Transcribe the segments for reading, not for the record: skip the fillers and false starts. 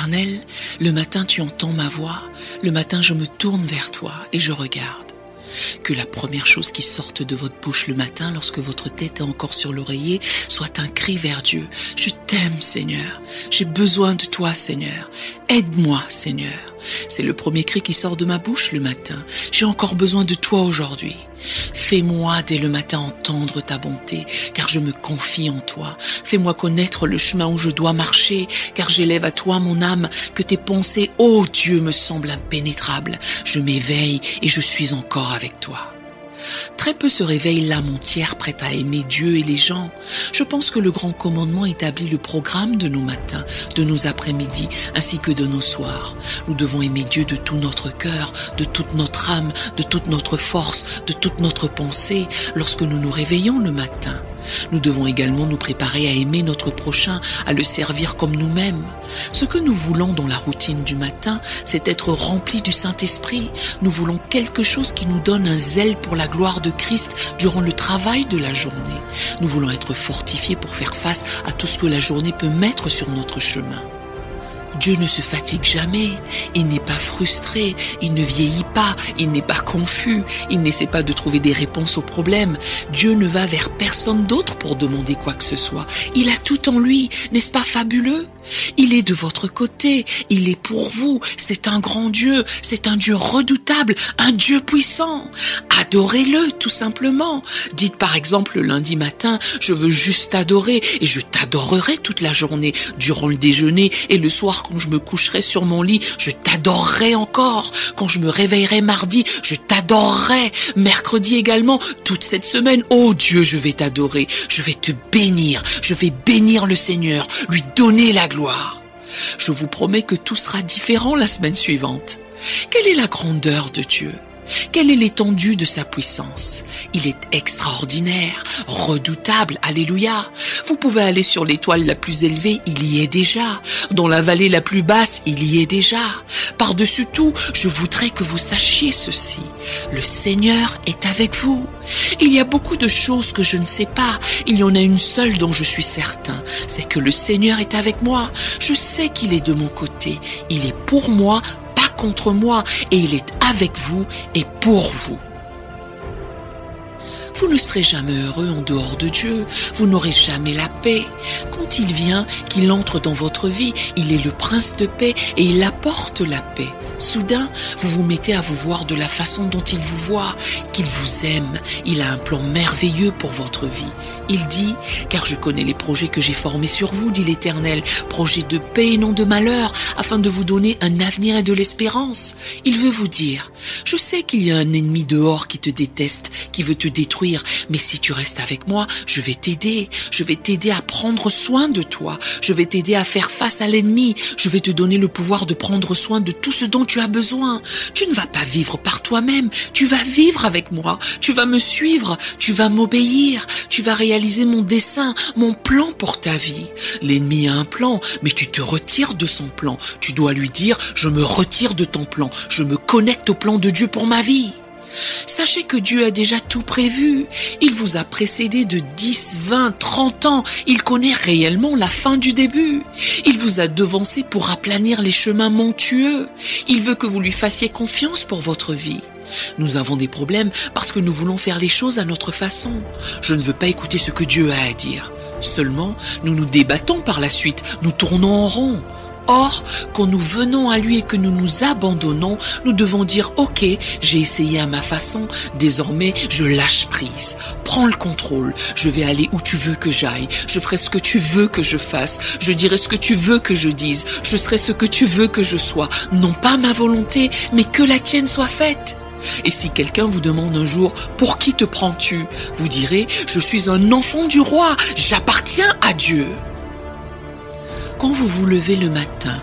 Éternel, le matin tu entends ma voix, le matin je me tourne vers toi et je regarde. Que la première chose qui sorte de votre bouche le matin, lorsque votre tête est encore sur l'oreiller, soit un cri vers Dieu. Je t'aime, Seigneur. J'ai besoin de toi, Seigneur. Aide-moi, Seigneur. C'est le premier cri qui sort de ma bouche le matin. J'ai encore besoin de toi aujourd'hui. Fais-moi dès le matin entendre ta bonté, car je me confie en toi. Fais-moi connaître le chemin où je dois marcher, car j'élève à toi mon âme, que tes pensées, ô Dieu, me semblent impénétrables. Je m'éveille et je suis encore avec toi. Très peu se réveillent l'âme entière prête à aimer Dieu et les gens. Je pense que le grand commandement établit le programme de nos matins, de nos après-midi, ainsi que de nos soirs. Nous devons aimer Dieu de tout notre cœur, de toute notre âme, de toute notre force, de toute notre pensée, lorsque nous nous réveillons le matin. Nous devons également nous préparer à aimer notre prochain, à le servir comme nous-mêmes. Ce que nous voulons dans la routine du matin, c'est être remplis du Saint-Esprit. Nous voulons quelque chose qui nous donne un zèle pour la gloire de Christ durant le travail de la journée. Nous voulons être fortifiés pour faire face à tout ce que la journée peut mettre sur notre chemin. Dieu ne se fatigue jamais, il n'est pas frustré, il ne vieillit pas, il n'est pas confus, il n'essaie pas de trouver des réponses aux problèmes. Dieu ne va vers personne d'autre pour demander quoi que ce soit. Il a tout en lui, n'est-ce pas fabuleux ? Il est de votre côté, il est pour vous, c'est un grand Dieu, c'est un Dieu redoutable, un Dieu puissant. Adorez-le tout simplement. Dites par exemple le lundi matin, je veux juste t'adorer et je t'adorerai toute la journée, durant le déjeuner et le soir quand je me coucherai sur mon lit, je t'adorerai encore. Quand je me réveillerai mardi, je t'adorerai. Mercredi également, toute cette semaine, oh Dieu, je vais t'adorer, je vais te bénir, je vais bénir le Seigneur, lui donner la gloire. Je vous promets que tout sera différent la semaine suivante. Quelle est la grandeur de Dieu ? Quelle est l'étendue de sa puissance? Il est extraordinaire, redoutable, alléluia. Vous pouvez aller sur l'étoile la plus élevée, il y est déjà. Dans la vallée la plus basse, il y est déjà. Par-dessus tout, je voudrais que vous sachiez ceci. Le Seigneur est avec vous. Il y a beaucoup de choses que je ne sais pas. Il y en a une seule dont je suis certain. C'est que le Seigneur est avec moi. Je sais qu'il est de mon côté. Il est pour moi, contre moi, et il est avec vous et pour vous. Vous ne serez jamais heureux en dehors de Dieu, vous n'aurez jamais la paix. Quand il vient, qu'il entre dans votre vie, il est le prince de paix et il apporte la paix. Soudain, vous vous mettez à vous voir de la façon dont il vous voit, qu'il vous aime. Il a un plan merveilleux pour votre vie. Il dit, car je connais les projets que j'ai formés sur vous, dit l'Éternel, projets de paix et non de malheur, afin de vous donner un avenir et de l'espérance. Il veut vous dire, je sais qu'il y a un ennemi dehors qui te déteste, qui veut te détruire, mais si tu restes avec moi, je vais t'aider à prendre soin de toi, je vais t'aider à faire face à l'ennemi, je vais te donner le pouvoir de prendre soin de tout ce dont tu as besoin. Tu ne vas pas vivre par toi-même, tu vas vivre avec moi, tu vas me suivre, tu vas m'obéir, tu vas réaliser mon dessein, mon plan pour ta vie. L'ennemi a un plan, mais tu te retires de son plan. Tu dois lui dire, je me retire de ton plan, je me connecte au plan de Dieu pour ma vie. Sachez que Dieu a déjà tout prévu. Il vous a précédé de 10, 20, 30 ans. Il connaît réellement la fin du début. Il vous a devancé pour aplanir les chemins montueux. Il veut que vous lui fassiez confiance pour votre vie. Nous avons des problèmes parce que nous voulons faire les choses à notre façon. Je ne veux pas écouter ce que Dieu a à dire. Seulement, nous nous débattons par la suite, nous tournons en rond. Or, quand nous venons à lui et que nous nous abandonnons, nous devons dire « Ok, j'ai essayé à ma façon, désormais je lâche prise. Prends le contrôle, je vais aller où tu veux que j'aille, je ferai ce que tu veux que je fasse, je dirai ce que tu veux que je dise, je serai ce que tu veux que je sois. Non pas ma volonté, mais que la tienne soit faite. » Et si quelqu'un vous demande un jour « Pour qui te prends-tu » vous direz « Je suis un enfant du roi, j'appartiens à Dieu. » Quand vous vous levez le matin,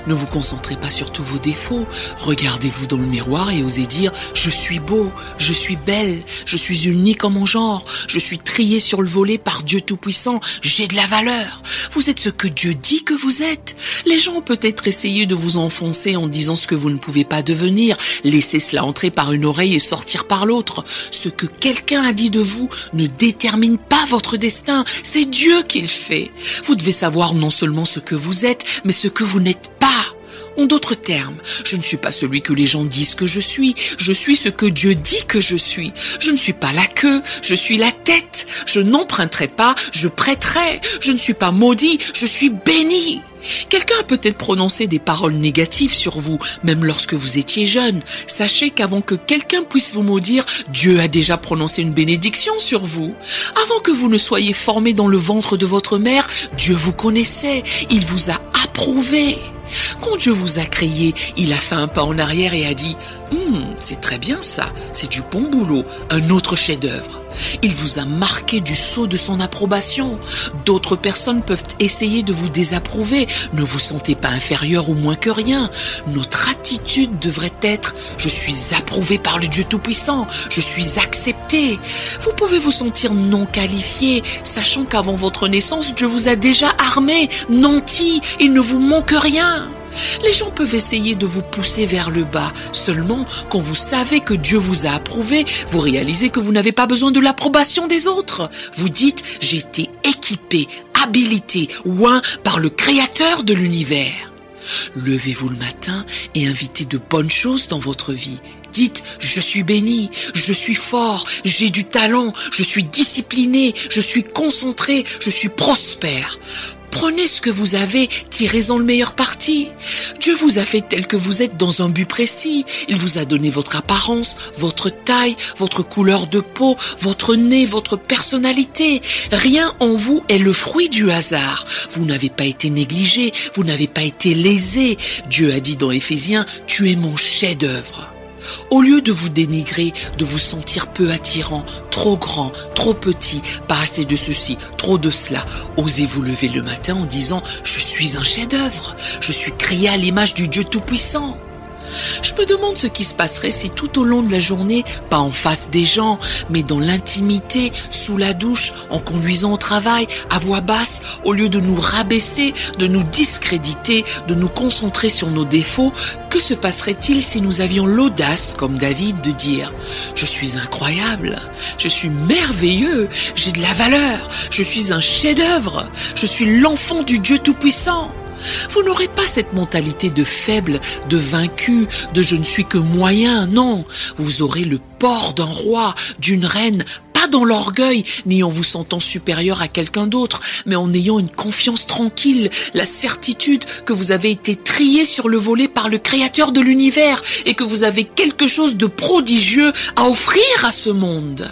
ne vous concentrez pas sur tous vos défauts. Regardez-vous dans le miroir et osez dire « Je suis beau, je suis belle, je suis unique en mon genre, je suis trié sur le volet par Dieu Tout-Puissant, j'ai de la valeur. » Vous êtes ce que Dieu dit que vous êtes. Les gens ont peut-être essayé de vous enfoncer en disant ce que vous ne pouvez pas devenir. Laissez cela entrer par une oreille et sortir par l'autre. Ce que quelqu'un a dit de vous ne détermine pas votre destin. C'est Dieu qui le fait. Vous devez savoir non seulement ce que vous êtes, mais ce que vous n'êtes pas En d'autres termes, je ne suis pas celui que les gens disent que je suis ce que Dieu dit que je suis. Je ne suis pas la queue, je suis la tête. Je n'emprunterai pas, je prêterai. Je ne suis pas maudit, je suis béni. Quelqu'un a peut-être prononcé des paroles négatives sur vous, même lorsque vous étiez jeune. Sachez qu'avant que quelqu'un puisse vous maudire, Dieu a déjà prononcé une bénédiction sur vous. Avant que vous ne soyez formé dans le ventre de votre mère, Dieu vous connaissait, il vous a approuvé. Quand Dieu vous a créé, il a fait un pas en arrière et a dit « c'est très bien ça, c'est du bon boulot, un autre chef-d'œuvre ». Il vous a marqué du sceau de son approbation. D'autres personnes peuvent essayer de vous désapprouver. Ne vous sentez pas inférieur ou moins que rien. Notre attitude devrait être « je suis approuvé par le Dieu Tout-Puissant, je suis accepté ». Vous pouvez vous sentir non qualifié, sachant qu'avant votre naissance, Dieu vous a déjà armé, nanti, il ne vous manque rien. Les gens peuvent essayer de vous pousser vers le bas. Seulement, quand vous savez que Dieu vous a approuvé, vous réalisez que vous n'avez pas besoin de l'approbation des autres. Vous dites « j'ai été équipé, habilité, oint par le Créateur de l'univers ». Levez-vous le matin et invitez de bonnes choses dans votre vie. Dites « je suis béni, je suis fort, j'ai du talent, je suis discipliné, je suis concentré, je suis prospère ». Prenez ce que vous avez, tirez-en le meilleur parti. Dieu vous a fait tel que vous êtes dans un but précis. Il vous a donné votre apparence, votre taille, votre couleur de peau, votre nez, votre personnalité. Rien en vous est le fruit du hasard. Vous n'avez pas été négligé, vous n'avez pas été lésé. Dieu a dit dans Éphésiens, « Tu es mon chef-d'œuvre ». Au lieu de vous dénigrer, de vous sentir peu attirant, trop grand, trop petit, pas assez de ceci, trop de cela, osez vous lever le matin en disant « Je suis un chef-d'œuvre, je suis créé à l'image du Dieu Tout-Puissant ». Je me demande ce qui se passerait si tout au long de la journée, pas en face des gens, mais dans l'intimité, sous la douche, en conduisant au travail, à voix basse, au lieu de nous rabaisser, de nous discréditer, de nous concentrer sur nos défauts, que se passerait-il si nous avions l'audace, comme David, de dire « Je suis incroyable, je suis merveilleux, j'ai de la valeur, je suis un chef-d'œuvre, je suis l'enfant du Dieu Tout-Puissant ». Vous n'aurez pas cette mentalité de faible, de vaincu, de je ne suis que moyen, non. Vous aurez le port d'un roi, d'une reine, pas dans l'orgueil, ni en vous sentant supérieur à quelqu'un d'autre, mais en ayant une confiance tranquille, la certitude que vous avez été trié sur le volet par le Créateur de l'univers et que vous avez quelque chose de prodigieux à offrir à ce monde.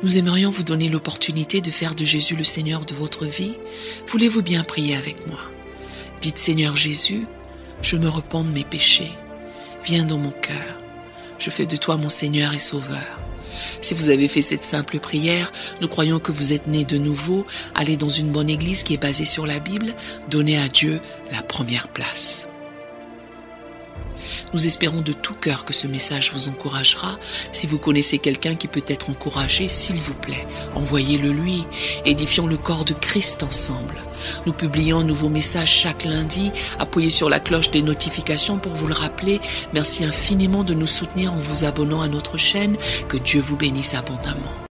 Nous aimerions vous donner l'opportunité de faire de Jésus le Seigneur de votre vie. Voulez-vous bien prier avec moi? Dites Seigneur Jésus, je me repens de mes péchés. Viens dans mon cœur. Je fais de toi mon Seigneur et Sauveur. Si vous avez fait cette simple prière, nous croyons que vous êtes né de nouveau. Allez dans une bonne église qui est basée sur la Bible. Donnez à Dieu la première place. Nous espérons de tout cœur que ce message vous encouragera. Si vous connaissez quelqu'un qui peut être encouragé, s'il vous plaît, envoyez-le lui. Édifions le corps de Christ ensemble. Nous publions un nouveau message chaque lundi. Appuyez sur la cloche des notifications pour vous le rappeler. Merci infiniment de nous soutenir en vous abonnant à notre chaîne. Que Dieu vous bénisse abondamment.